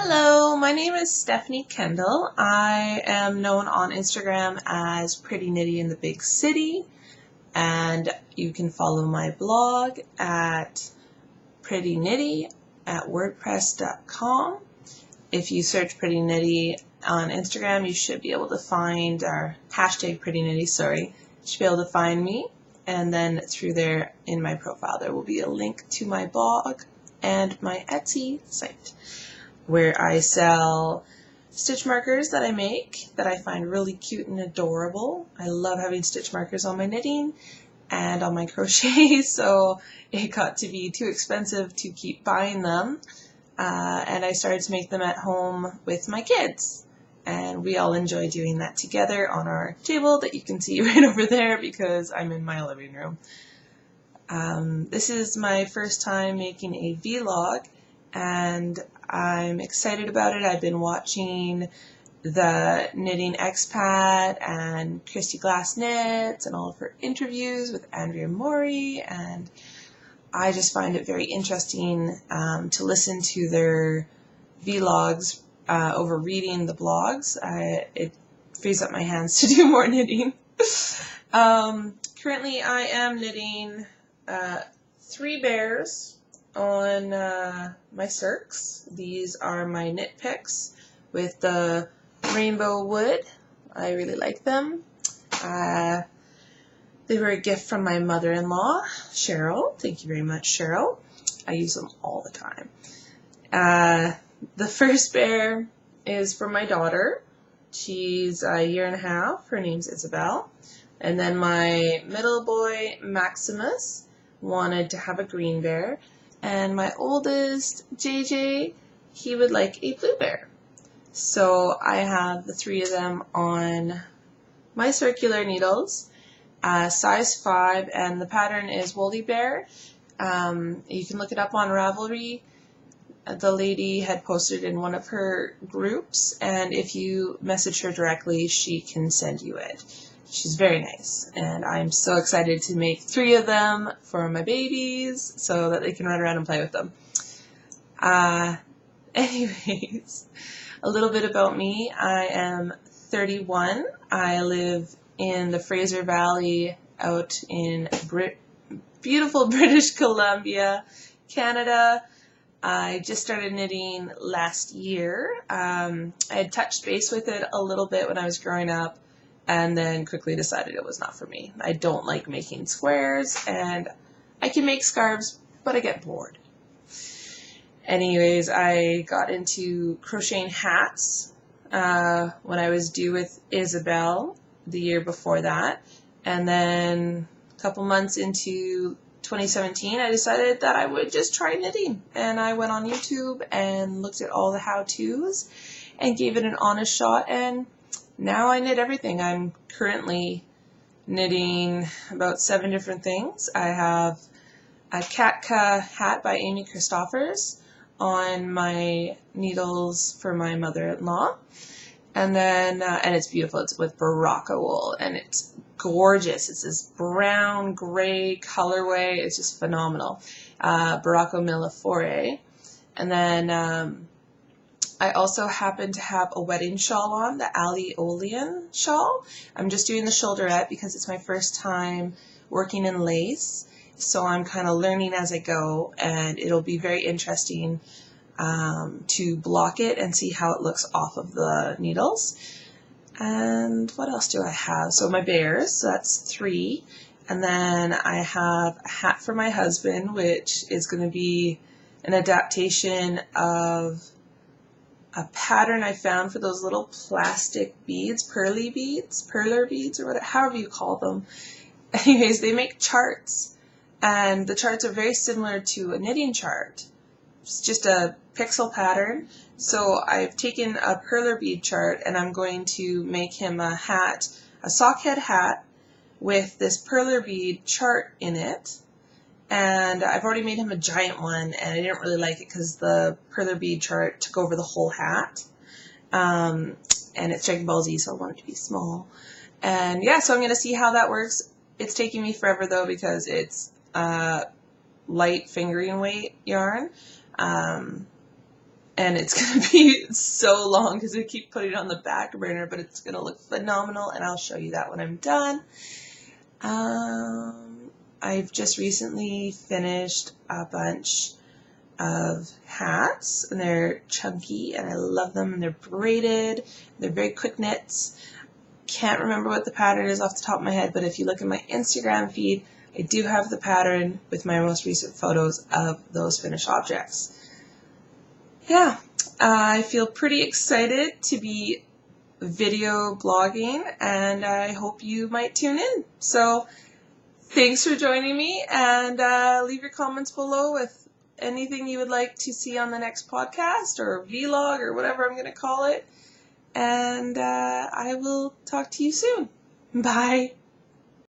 Hello, my name is Stephkendal. I am known on Instagram as Prettyknitty in the Big City, and you can follow my blog at Prettyknitty at Wordpress.com. If you search Prettyknitty on Instagram, you should be able to find our hashtag Prettyknitty, you should be able to find me, and then through there in my profile there will be a link to my blog and my Etsy site, where I sell stitch markers that I make that I find really cute and adorable. I love having stitch markers on my knitting and on my crochet, so it got to be too expensive to keep buying them, and I started to make them at home with my kids, and we all enjoy doing that together on our table that you can see right over there because I'm in my living room. This is my first time making a vlog, and I'm excited about it. I've been watching the Knitting Expat and Christy Glass Knits and all of her interviews with Andrea Mori, and I just find it very interesting to listen to their vlogs over reading the blogs. It frees up my hands to do more knitting. Currently I am knitting 3 bears on my circs. These are my knit picks with the rainbow wood. I really like them. They were a gift from my mother-in-law, Cheryl. Thank you very much, Cheryl. I use them all the time. The first bear is for my daughter. She's a year and a half. Her name's Isabel. And then my middle boy, Maximus, wanted to have a green bear. And my oldest, JJ, he would like a blue bear. So I have the 3 of them on my circular needles, size 5, and the pattern is Woolly Bear. You can look it up on Ravelry. The lady had posted in one of her groups, and if you message her directly, she can send you it. She's very nice, and I'm so excited to make 3 of them for my babies so that they can run around and play with them. Anyways, a little bit about me. I am 31. I live in the Fraser Valley out in beautiful British Columbia, Canada. I just started knitting last year. I had touched base with it a little bit when I was growing up, and then quickly decided it was not for me. I don't like making squares, and I can make scarves, but I get bored. Anyways, I got into crocheting hats when I was due with Isabel the year before that, and then a couple months into 2017, I decided that I would just try knitting, and I went on YouTube and looked at all the how-tos and gave it an honest shot, and now I knit everything. I'm currently knitting about 7 different things. I have a Katka hat by Amy Christoffers on my needles for my mother-in-law, and then and it's beautiful. It's with Baraka wool, and it's gorgeous. It's this brown gray colorway. It's just phenomenal. Baraka Millefore, and then I also happen to have a wedding shawl on, the Ali Olean shawl. I'm just doing the shoulderette because it's my first time working in lace, so I'm kind of learning as I go, and it'll be very interesting to block it and see how it looks off of the needles. And what else do I have? So my bears, so that's 3. And then I have a hat for my husband, which is going to be an adaptation of a pattern I found for those little plastic beads, perler beads, or whatever, however you call them. Anyways, they make charts, and the charts are very similar to a knitting chart. It's just a pixel pattern. So I've taken a perler bead chart, and I'm going to make him a hat, a sock head hat with this perler bead chart in it. And I've already made him a giant one, and I didn't really like it because the perler bead chart took over the whole hat. And it's Dragon Ball Z, so I want it to be small. And yeah, so I'm going to see how that works. It's taking me forever though because it's light fingering weight yarn. and it's going to be so long because I keep putting it on the back burner, but it's going to look phenomenal, and I'll show you that when I'm done. I've just recently finished a bunch of hats, and they're chunky, and I love them, and they're braided. They're very quick knits. Can't remember what the pattern is off the top of my head, but if you look at my Instagram feed, I do have the pattern with my most recent photos of those finished objects. Yeah, I feel pretty excited to be video blogging, and I hope you might tune in. So thanks for joining me, and leave your comments below with anything you would like to see on the next podcast or vlog or whatever I'm going to call it. And I will talk to you soon. Bye.